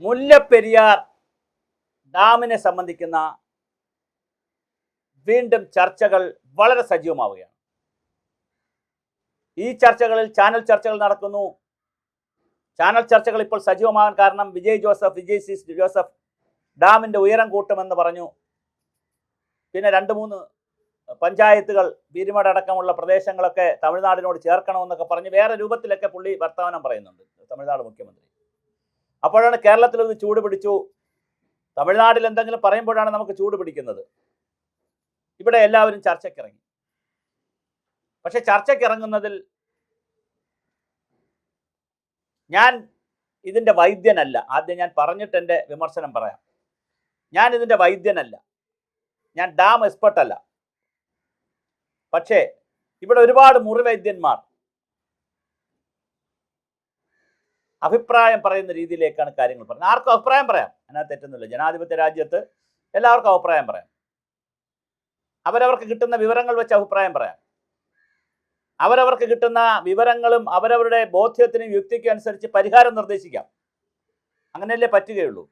മുല്ലപ്പെരിയാർ ഡാമിനെ സംബന്ധിക്കുന്ന വീണ്ടും ചർച്ചകൾ വളരെ സജീവമാവുകയാണ്. ഈ ചർച്ചകളിൽ ചാനൽ ചർച്ചകൾ നടക്കുന്നു. ചാനൽ ചർച്ചകൾ ഇപ്പോൾ സജീവമാകാൻ കാരണം വിജയ് സി ജോസഫ് ഡാമിൻ്റെ ഉയരം കൂട്ടുമെന്ന് പറഞ്ഞു. പിന്നെ 2-3 പഞ്ചായത്തുകൾ പീരുമേട് അടക്കമുള്ള പ്രദേശങ്ങളൊക്കെ തമിഴ്നാടിനോട് ചേർക്കണമെന്നൊക്കെ പറഞ്ഞ് വേറെ രൂപത്തിലൊക്കെ പുള്ളി വർത്തമാനം പറയുന്നുണ്ട്, തമിഴ്നാട് മുഖ്യമന്ത്രി. അപ്പോഴാണ് കേരളത്തിൽ ഇത് ചൂട് പിടിച്ചു. തമിഴ്നാട്ടിൽ എന്തെങ്കിലും പറയുമ്പോഴാണ് നമുക്ക് ചൂട് പിടിക്കുന്നത്. ഇവിടെ എല്ലാവരും ചർച്ചയ്ക്കിറങ്ങി. പക്ഷെ ചർച്ചയ്ക്കിറങ്ങുന്നതിൽ ഞാൻ ഇതിൻ്റെ വൈദ്യനല്ല. ആദ്യം ഞാൻ പറഞ്ഞിട്ട് എൻ്റെ വിമർശനം പറയാം. ഞാൻ ഇതിൻ്റെ വൈദ്യനല്ല, ഞാൻ ഡാം എക്സ്പെർട്ടല്ല. പക്ഷേ ഇവിടെ ഒരുപാട് മുറിവൈദ്യന്മാർ അഭിപ്രായം പറയുന്ന രീതിയിലേക്കാണ് കാര്യങ്ങൾ പറയുന്നത്. ആർക്കും അഭിപ്രായം പറയാം, അതിനകത്ത് തെറ്റൊന്നുമില്ല. ജനാധിപത്യ രാജ്യത്ത് എല്ലാവർക്കും അഭിപ്രായം പറയാം. അവരവർക്ക് കിട്ടുന്ന വിവരങ്ങൾ വെച്ച് അഭിപ്രായം പറയാം. അവരവർക്ക് കിട്ടുന്ന വിവരങ്ങളും അവരവരുടെ ബോധ്യത്തിനും യുക്തിക്കും അനുസരിച്ച് പരിഹാരം നിർദ്ദേശിക്കാം. അങ്ങനെയല്ലേ പറ്റുകയുള്ളൂ.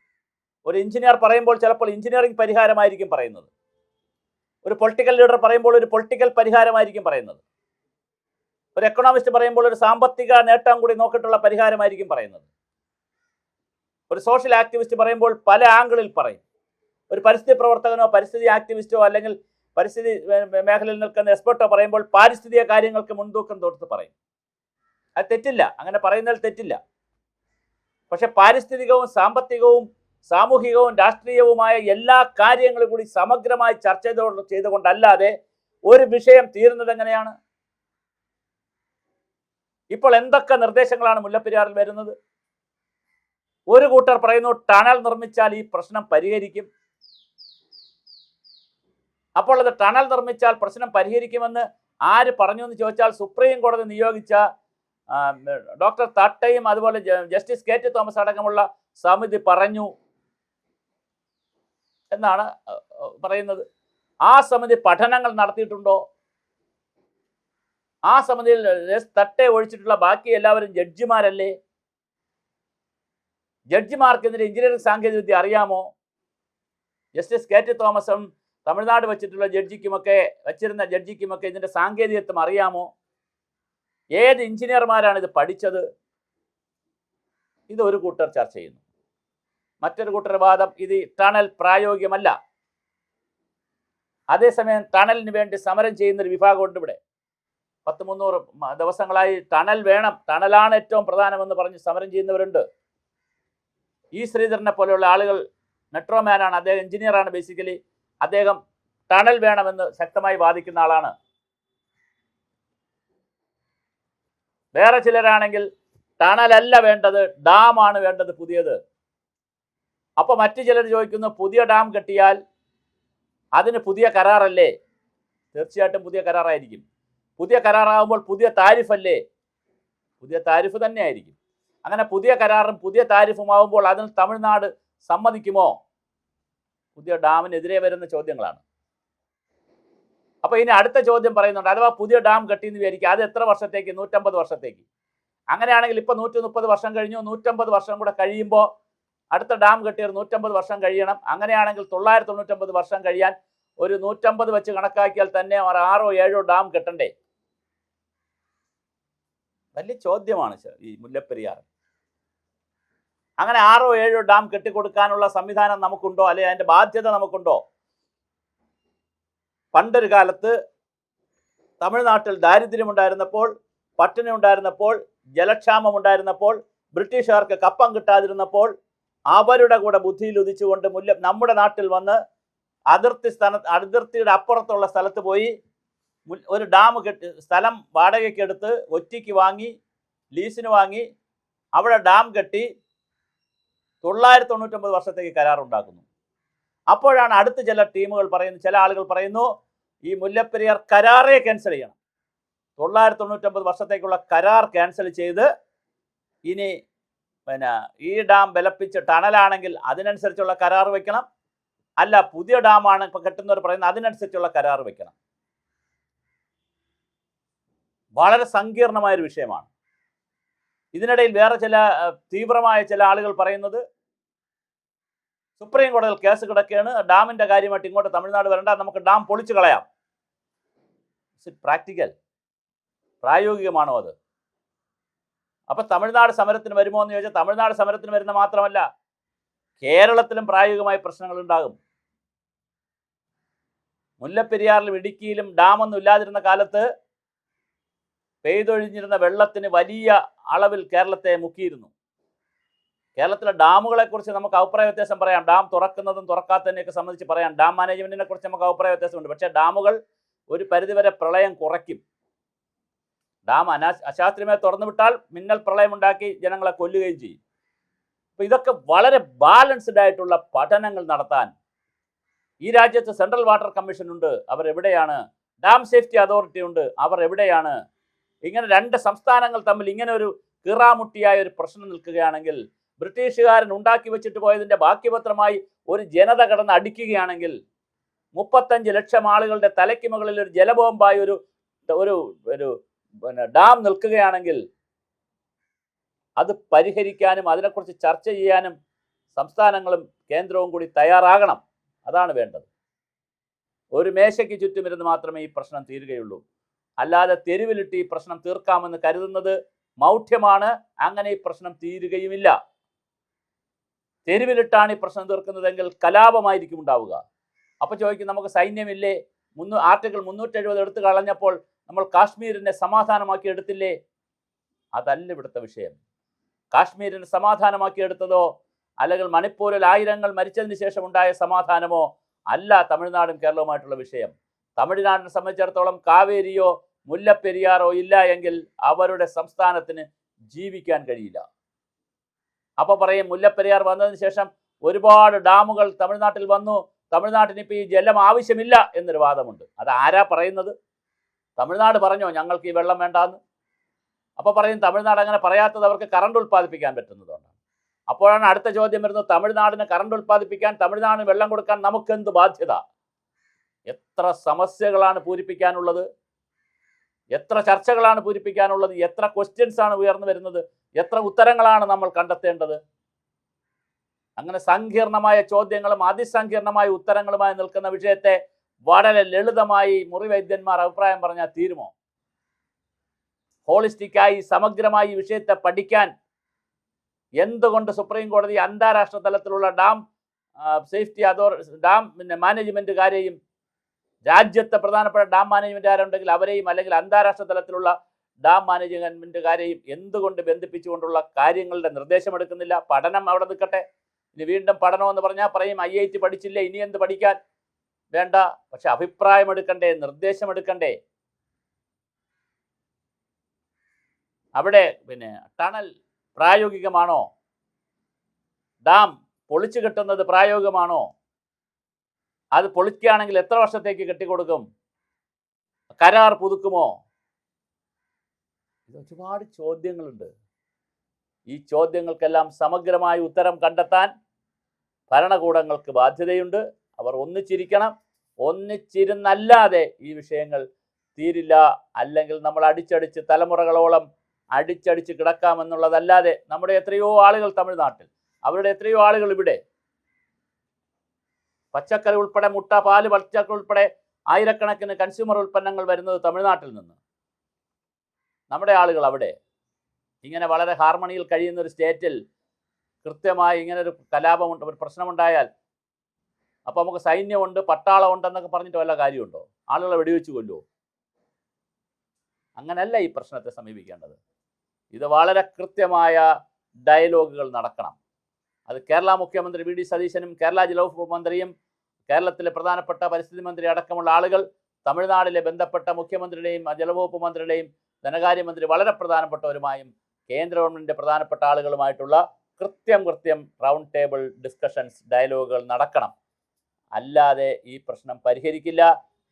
ഒരു എഞ്ചിനീയർ പറയുമ്പോൾ ചിലപ്പോൾ എഞ്ചിനീയറിംഗ് പരിഹാരമായിരിക്കും പറയുന്നത്. ഒരു പൊളിറ്റിക്കൽ ലീഡർ പറയുമ്പോൾ ഒരു പൊളിറ്റിക്കൽ പരിഹാരമായിരിക്കും പറയുന്നത്. ഒരു എക്കണോമിസ്റ്റ് പറയുമ്പോൾ ഒരു സാമ്പത്തിക നേട്ടം കൂടി നോക്കിയിട്ടുള്ള പരിഹാരമായിരിക്കും പറയുന്നത്. ഒരു സോഷ്യൽ ആക്ടിവിസ്റ്റ് പറയുമ്പോൾ പല ആംഗിളിൽ പറയും. ഒരു പരിസ്ഥിതി പ്രവർത്തകനോ പരിസ്ഥിതി ആക്ടിവിസ്റ്റോ അല്ലെങ്കിൽ പരിസ്ഥിതി മേഖലയിൽ നിൽക്കുന്ന എക്സ്പെർട്ടോ പറയുമ്പോൾ പാരിസ്ഥിതിക കാര്യങ്ങൾക്ക് മുൻതൂക്കം കൊടുത്ത് പറയും. അത് തെറ്റില്ല, അങ്ങനെ പറയുന്നതിൽ തെറ്റില്ല. പക്ഷെ പാരിസ്ഥിതികവും സാമ്പത്തികവും സാമൂഹികവും രാഷ്ട്രീയവുമായ എല്ലാ കാര്യങ്ങളും കൂടി സമഗ്രമായി ചർച്ച ചെയ്തുകൊണ്ടല്ലാതെ ഒരു വിഷയം തീരുന്നത് എങ്ങനെയാണ്? ഇപ്പോൾ എന്തൊക്കെ നിർദ്ദേശങ്ങളാണ് മുല്ലപ്പെരിയാറിൽ വരുന്നത്? ഒരു കൂട്ടർ പറയുന്നു ടണൽ നിർമ്മിച്ചാൽ ഈ പ്രശ്നം പരിഹരിക്കും. അപ്പോൾ അത് ടണൽ നിർമ്മിച്ചാൽ പ്രശ്നം പരിഹരിക്കുമെന്ന് ആര് പറഞ്ഞു എന്ന് ചോദിച്ചാൽ സുപ്രീം കോടതി നിയോഗിച്ച ഡോക്ടർ തട്ടയും അതുപോലെ ജസ്റ്റിസ് കെ ടി തോമസ് അടക്കമുള്ള സമിതി പറഞ്ഞു എന്നാണ് പറയുന്നത്. ആ സമിതി പഠനങ്ങൾ നടത്തിയിട്ടുണ്ടോ? ആ സമിതിയിൽ തട്ടെ ഒഴിച്ചിട്ടുള്ള ബാക്കി എല്ലാവരും ജഡ്ജിമാരല്ലേ? ജഡ്ജിമാർക്കെതിരെ എഞ്ചിനീയറിംഗ് സാങ്കേതിക വിദ്യ അറിയാമോ? ജസ്റ്റിസ് കെ ടി തോമസും തമിഴ്നാട് വെച്ചിട്ടുള്ള വച്ചിരുന്ന ജഡ്ജിക്കുമൊക്കെ ഇതിൻ്റെ സാങ്കേതികത്വം അറിയാമോ? ഏത് എഞ്ചിനീയർമാരാണ് ഇത് പഠിച്ചത്? ഇത് ഒരു കൂട്ടർ ചർച്ച ചെയ്യുന്നു. മറ്റൊരു കൂട്ടർ വാദം ഇത് ടണൽ പ്രായോഗികമല്ല. അതേസമയം ടണലിന് വേണ്ടി സമരം ചെയ്യുന്നൊരു വിഭാഗമുണ്ട് ഇവിടെ. 300 ദിവസങ്ങളായി ടണൽ വേണം, ടണലാണ് ഏറ്റവും പ്രധാനമെന്ന് പറഞ്ഞ് സമരം ചെയ്യുന്നവരുണ്ട്. ഈ ശ്രീധരനെ പോലെയുള്ള ആളുകൾ, മെട്രോമാനാണ് അദ്ദേഹം, എഞ്ചിനീയറാണ് ബേസിക്കലി. അദ്ദേഹം ടണൽ വേണമെന്ന് ശക്തമായി വാദിക്കുന്ന ആളാണ്. വേറെ ചിലരാണെങ്കിൽ ടണലല്ല വേണ്ടത്, ഡാമാണ് വേണ്ടത് പുതിയത്. അപ്പോൾ മറ്റു ചിലർ ചോദിക്കുന്നു, പുതിയ ഡാം കെട്ടിയാൽ അതിന് പുതിയ കരാറല്ലേ? തീർച്ചയായിട്ടും പുതിയ കരാറായിരിക്കും. പുതിയ കരാറാകുമ്പോൾ പുതിയ താരിഫല്ലേ? പുതിയ താരിഫ് തന്നെ ആയിരിക്കും. അങ്ങനെ പുതിയ കരാറും പുതിയ താരിഫുമാകുമ്പോൾ അതിന് തമിഴ്നാട് സമ്മതിക്കുമോ? പുതിയ ഡാമിനെതിരെ വരുന്ന ചോദ്യങ്ങളാണ്. അപ്പോൾ ഇനി അടുത്ത ചോദ്യം പറയുന്നുണ്ട്, അഥവാ പുതിയ ഡാം കെട്ടിയെന്ന് വിചാരിക്കുക, അത് എത്ര വർഷത്തേക്ക്? 150 വർഷത്തേക്ക്. അങ്ങനെയാണെങ്കിൽ ഇപ്പോൾ 130 വർഷം കഴിഞ്ഞു, 150 വർഷം കൂടെ കഴിയുമ്പോൾ അടുത്ത ഡാം കെട്ടിയ 150 വർഷം കഴിയണം. അങ്ങനെയാണെങ്കിൽ 999 വർഷം കഴിയാൻ ഒരു 150 വെച്ച് കണക്കാക്കിയാൽ തന്നെ 6 or 7 ഡാം കെട്ടണ്ടേ? വലിയ ചോദ്യമാണ് ഈ മുല്ലപ്പെരിയാർ. അങ്ങനെ 6 or 7 ഡാം കെട്ടിക്കൊടുക്കാനുള്ള സംവിധാനം നമുക്കുണ്ടോ? അല്ലെങ്കിൽ അതിൻ്റെ ബാധ്യത നമുക്കുണ്ടോ? പണ്ടൊരു കാലത്ത് തമിഴ്നാട്ടിൽ ദാരിദ്ര്യമുണ്ടായിരുന്നപ്പോൾ, പട്ടിണി ഉണ്ടായിരുന്നപ്പോൾ, ജലക്ഷാമം ഉണ്ടായിരുന്നപ്പോൾ, ബ്രിട്ടീഷുകാർക്ക് കപ്പം കിട്ടാതിരുന്നപ്പോൾ അവരുടെ കൂടെ ബുദ്ധിയിൽ ഉദിച്ചുകൊണ്ട് നമ്മുടെ നാട്ടിൽ വന്ന് അതിർത്തിയുടെ അപ്പുറത്തുള്ള സ്ഥലത്ത് പോയി ഒരു ഡാം സ്ഥലം വാടകയ്ക്ക് എടുത്ത് ഒറ്റയ്ക്ക് വാങ്ങി, ലീസിന് വാങ്ങി, അവിടെ ഡാം കെട്ടി 999 വർഷത്തേക്ക് കരാറുണ്ടാക്കുന്നു. അപ്പോഴാണ് അടുത്ത ചില ടീമുകൾ പറയുന്നു, ചില ആളുകൾ പറയുന്നു, ഈ മുല്ലപ്പെരിയാർ കരാറേ ക്യാൻസൽ ചെയ്യണം. 999 വർഷത്തേക്കുള്ള കരാർ ക്യാൻസൽ ചെയ്ത് ഇനി ഈ ഡാം ബലപ്പിച്ച് ടണലാണെങ്കിൽ അതിനനുസരിച്ചുള്ള കരാർ വെക്കണം, അല്ല പുതിയ ഡാമാണ് ഇപ്പം കെട്ടുന്നവർ പറയുന്നത് അതിനനുസരിച്ചുള്ള കരാർ വെക്കണം. വളരെ സങ്കീർണമായൊരു വിഷയമാണ്. ഇതിനിടയിൽ വേറെ ചില തീവ്രമായ ചില ആളുകൾ പറയുന്നത് സുപ്രീം കോടതിയിൽ കേസ് കിടക്കുകയാണ്, ഡാമിന്റെ കാര്യമായിട്ട് ഇങ്ങോട്ട് തമിഴ്നാട് വരണ്ട, നമുക്ക് ഡാം പൊളിച്ചു കളയാം. പ്രാക്ടിക്കൽ, പ്രായോഗികമാണോ അത്? അപ്പൊ തമിഴ്നാട് സമരത്തിന് വരുമോ എന്ന് ചോദിച്ചാൽ തമിഴ്നാട് സമരത്തിന് വരുന്ന മാത്രമല്ല, കേരളത്തിലും പ്രായോഗികമായ പ്രശ്നങ്ങൾ ഉണ്ടാകും. മുല്ലപ്പെരിയാറിലും ഇടുക്കിയിലും ഡാമൊന്നും ഇല്ലാതിരുന്ന കാലത്ത് പെയ്തൊഴിഞ്ഞിരുന്ന വെള്ളത്തിന് വലിയ അളവിൽ കേരളത്തെ മുക്കിയിരുന്നു. കേരളത്തിലെ ഡാമുകളെ കുറിച്ച് നമുക്ക് അഭിപ്രായ വ്യത്യാസം പറയാം, ഡാം തുറക്കുന്നതും തുറക്കാത്തതിനെയൊക്കെ സംബന്ധിച്ച് പറയാം, ഡാം മാനേജ്മെന്റിനെ കുറിച്ച് നമുക്ക് അഭിപ്രായ വ്യത്യാസമുണ്ട്. പക്ഷേ ഡാമുകൾ ഒരു പരിധിവരെ പ്രളയം കുറയ്ക്കും. ഡാം അശാസ്ത്രീയമായി തുറന്നു വിട്ടാൽ മിന്നൽ പ്രളയം ഉണ്ടാക്കി ജനങ്ങളെ കൊല്ലുകയും ചെയ്യും. അപ്പോൾ ഇതൊക്കെ വളരെ ബാലൻസ്ഡ് ആയിട്ടുള്ള പഠനങ്ങൾ നടത്താൻ ഈ രാജ്യത്ത് സെൻട്രൽ വാട്ടർ കമ്മീഷൻ ഉണ്ട്, അവർ എവിടെയാണ്? ഡാം സേഫ്റ്റി അതോറിറ്റി ഉണ്ട്, അവർ എവിടെയാണ്? ഇങ്ങനെ രണ്ട് സംസ്ഥാനങ്ങൾ തമ്മിൽ ഇങ്ങനെ ഒരു കീറാമുട്ടിയായ ഒരു പ്രശ്നം നിൽക്കുകയാണെങ്കിൽ, ബ്രിട്ടീഷുകാരൻ ഉണ്ടാക്കി വെച്ചിട്ട് പോയതിൻ്റെ ബാക്കിപത്രമായി ഒരു ജനത കിടന്ന് അടിക്കുകയാണെങ്കിൽ, 35 ലക്ഷം ആളുകളുടെ തലയ്ക്ക് മുകളിൽ ഒരു ജലബോംബായി ഒരു ഒരു ഒരു ഡാം നിൽക്കുകയാണെങ്കിൽ അത് പരിഹരിക്കാനും അതിനെക്കുറിച്ച് ചർച്ച ചെയ്യാനും സംസ്ഥാനങ്ങളും കേന്ദ്രവും കൂടി തയ്യാറാകണം. അതാണ് വേണ്ടത്. ഒരു മേശയ്ക്ക് ചുറ്റുമിരുന്ന് മാത്രമേ ഈ പ്രശ്നം തീരുകയുള്ളൂ. അല്ലാതെ തെരുവിലിട്ട് ഈ പ്രശ്നം തീർക്കാമെന്ന് കരുതുന്നത് മൗഢ്യമാണ്. അങ്ങനെ ഈ പ്രശ്നം തീരുകയുമില്ല. തെരുവിലിട്ടാണ് ഈ പ്രശ്നം തീർക്കുന്നതെങ്കിൽ കലാപമായിരിക്കും ഉണ്ടാവുക. അപ്പോൾ ചോദിക്കും, നമുക്ക് സൈന്യമില്ലേ? ആർട്ടിക്കിൾ 370 എടുത്തു കളഞ്ഞപ്പോൾ നമ്മൾ കാശ്മീരിനെ സമാധാനമാക്കി എടുത്തില്ലേ? അതല്ല ഇവിടുത്തെ വിഷയം. കാശ്മീരിനെ സമാധാനമാക്കി എടുത്തതോ അല്ലെങ്കിൽ മണിപ്പൂരിൽ ആയിരങ്ങൾ മരിച്ചതിന് ശേഷം ഉണ്ടായ സമാധാനമോ അല്ല തമിഴ്നാടും കേരളവുമായിട്ടുള്ള വിഷയം. തമിഴ്നാടിനെ സംബന്ധിച്ചിടത്തോളം കാവേരിയോ മുല്ലപ്പെരിയാറോ ഇല്ല എങ്കിൽ അവരുടെ സംസ്ഥാനത്തിന് ജീവിക്കാൻ കഴിയില്ല. അപ്പോൾ പറയും, മുല്ലപ്പെരിയാർ വന്നതിന് ശേഷം ഒരുപാട് ഡാമുകൾ തമിഴ്നാട്ടിൽ വന്നു, തമിഴ്നാട്ടിന് ഇപ്പോൾ ഈ ജലം ആവശ്യമില്ല എന്നൊരു വാദമുണ്ട്. അത് ആരാ പറയുന്നത്? തമിഴ്നാട് പറഞ്ഞോ ഞങ്ങൾക്ക് ഈ വെള്ളം വേണ്ടാന്ന്? അപ്പോൾ പറയും, തമിഴ്നാട് അങ്ങനെ പറയാത്തത് അവർക്ക് കറണ്ട് ഉൽപ്പാദിപ്പിക്കാൻ പറ്റുന്നതുകൊണ്ടാണ്. അപ്പോഴാണ് അടുത്ത ചോദ്യം വരുന്നത്, തമിഴ്നാടിന് കറണ്ട് ഉൽപ്പാദിപ്പിക്കാൻ, തമിഴ്നാടിന് വെള്ളം കൊടുക്കാൻ നമുക്കെന്ത് ബാധ്യത? എത്ര സമസ്യകളാണ് പൂരിപ്പിക്കാനുള്ളത്, എത്ര ചർച്ചകളാണ് പൂരിപ്പിക്കാനുള്ളത്, എത്ര ക്വസ്റ്റ്യൻസ് ആണ് ഉയർന്നു വരുന്നത്, എത്ര ഉത്തരങ്ങളാണ് നമ്മൾ കണ്ടെത്തേണ്ടത്? അങ്ങനെ സങ്കീർണമായ ചോദ്യങ്ങളും അതിസങ്കീർണമായ ഉത്തരങ്ങളുമായി നിൽക്കുന്ന വിഷയത്തെ വളരെ ലളിതമായി മുറിവൈദ്യന്മാർ അഭിപ്രായം പറഞ്ഞാൽ തീരുമോ? ഹോളിസ്റ്റിക്കായി സമഗ്രമായി ഈ വിഷയത്തെ പഠിക്കാൻ എന്തുകൊണ്ട് സുപ്രീം കോടതി അന്താരാഷ്ട്ര തലത്തിലുള്ള ഡാം സേഫ്റ്റി ഡാം മാനേജ്മെന്റുകാരെയും രാജ്യത്തെ പ്രധാനപ്പെട്ട ഡാം മാനേജ്മെന്റുകാരുണ്ടെങ്കിൽ അവരെയും അല്ലെങ്കിൽ അന്താരാഷ്ട്ര തലത്തിലുള്ള ഡാം മാനേജ്മെന്റുകാരെയും എന്തുകൊണ്ട് ബന്ധിപ്പിച്ചുകൊണ്ടുള്ള കാര്യങ്ങളുടെ നിർദ്ദേശമെടുക്കുന്നില്ല? പഠനം അവിടെ നിൽക്കട്ടെ. ഇനി വീണ്ടും പഠനമെന്ന് പറഞ്ഞാൽ പറയും IIT പഠിച്ചില്ലേ, ഇനി എന്ത് പഠിക്കാൻ? വേണ്ട. പക്ഷെ അഭിപ്രായം എടുക്കണ്ടേ, നിർദ്ദേശം എടുക്കണ്ടേ? അവിടെ ടണൽ പ്രായോഗികമാണോ? ഡാം പൊളിച്ചു കെട്ടുന്നത് പ്രായോഗികമാണോ? അത് പൊളിക്കുകയാണെങ്കിൽ എത്ര വർഷത്തേക്ക് കെട്ടിക്കൊടുക്കും? കരാർ പുതുക്കുമോ? ഇത് ഒരുപാട് ചോദ്യങ്ങളുണ്ട്. ഈ ചോദ്യങ്ങൾക്കെല്ലാം സമഗ്രമായ ഉത്തരം കണ്ടെത്താൻ ഭരണകൂടങ്ങൾക്ക് ബാധ്യതയുണ്ട്. അവർ ഒന്നിച്ചിരിക്കണം. ഒന്നിച്ചിരുന്നല്ലാതെ ഈ വിഷയങ്ങൾ തീരില്ല. അല്ലെങ്കിൽ നമ്മൾ അടിച്ചടിച്ച് തലമുറകളോളം അടിച്ചടിച്ച് കിടക്കാമെന്നുള്ളതല്ലാതെ നമ്മുടെ എത്രയോ ആളുകൾ തമിഴ്നാട്ടിൽ, അവരുടെ എത്രയോ ആളുകൾ ഇവിടെ, പച്ചക്കറി ഉൾപ്പെടെ മുട്ട, പാല്, പച്ചക്കറി ഉൾപ്പെടെ ആയിരക്കണക്കിന് കൺസ്യൂമർ ഉൽപ്പന്നങ്ങൾ വരുന്നത് തമിഴ്നാട്ടിൽ നിന്ന്. നമ്മുടെ ആളുകൾ അവിടെ ഇങ്ങനെ വളരെ ഹാർമണിയിൽ കഴിയുന്ന ഒരു സ്റ്റേറ്റിൽ കൃത്യമായി ഇങ്ങനെ ഒരു കലാപമുണ്ട്, ഒരു പ്രശ്നമുണ്ടായാൽ അപ്പോൾ നമുക്ക് സൈന്യമുണ്ട്, പട്ടാളമുണ്ടെന്നൊക്കെ പറഞ്ഞിട്ട് വല്ല കാര്യമുണ്ടോ? ആളുകളെ വെടിവെച്ച് കൊല്ലുമോ? അങ്ങനെയല്ല ഈ പ്രശ്നത്തെ സമീപിക്കേണ്ടത്. ഇത് വളരെ കൃത്യമായ ഡയലോഗുകൾ നടക്കണം. അത് കേരള മുഖ്യമന്ത്രി VD സതീശനും കേരള ജലവകുപ്പ് മന്ത്രിയും കേരളത്തിലെ പ്രധാനപ്പെട്ട പരിസ്ഥിതി മന്ത്രി അടക്കമുള്ള ആളുകൾ തമിഴ്നാടിലെ ബന്ധപ്പെട്ട മുഖ്യമന്ത്രിയുടെയും ജലവകുപ്പ് മന്ത്രിയുടെയും ധനകാര്യമന്ത്രി വളരെ പ്രധാനപ്പെട്ടവരുമായും കേന്ദ്ര ഗവൺമെൻറ്റിൻ്റെ പ്രധാനപ്പെട്ട ആളുകളുമായിട്ടുള്ള കൃത്യം റൗണ്ട് ടേബിൾ ഡിസ്കഷൻസ്, ഡയലോഗുകൾ നടക്കണം. അല്ലാതെ ഈ പ്രശ്നം പരിഹരിക്കില്ല.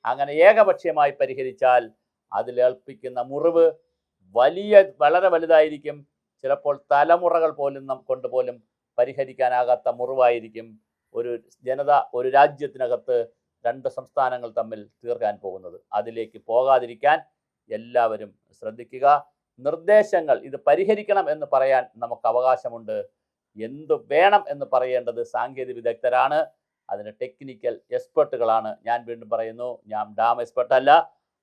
അങ്ങനെ ഏകപക്ഷീയമായി പരിഹരിച്ചാൽ അതിലേൽപ്പിക്കുന്ന മുറിവ് വളരെ വലുതായിരിക്കും. ചിലപ്പോൾ തലമുറകൾ പോലും പരിഹരിക്കാനാകാത്ത മുറിവായിരിക്കും ഒരു ജനത, ഒരു രാജ്യത്തിനകത്ത് രണ്ട് സംസ്ഥാനങ്ങൾ തമ്മിൽ തീർക്കാൻ പോകുന്നത്. അതിലേക്ക് പോകാതിരിക്കാൻ എല്ലാവരും ശ്രദ്ധിക്കുക. നിർദ്ദേശങ്ങൾ ഇത് പരിഹരിക്കണം എന്ന് പറയാൻ നമുക്ക് അവകാശമുണ്ട്. എന്ത് വേണം എന്ന് പറയേണ്ടത് സാങ്കേതിക വിദഗ്ധരാണ്, അതിന് ടെക്നിക്കൽ എക്സ്പെർട്ടുകളാണ്. ഞാൻ വീണ്ടും പറയുന്നു, ഞാൻ ഡാം എക്സ്പെർട്ട് അല്ല.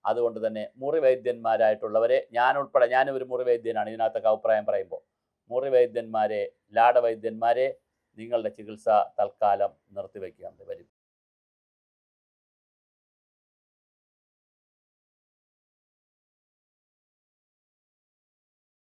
അതുകൊണ്ട് തന്നെ മുറിവൈദ്യന്മാരായിട്ടുള്ളവരെ, ഞാൻ ഉൾപ്പെടെ, ഞാനും ഒരു മുറിവൈദ്യനാണ് ഇതിനകത്തൊക്കെ അഭിപ്രായം പറയുമ്പോൾ, മുറിവൈദ്യന്മാരെ, ലാടവൈദ്യന്മാരെ, നിങ്ങളുടെ ചികിത്സ തൽക്കാലം നിർത്തിവെക്കുക.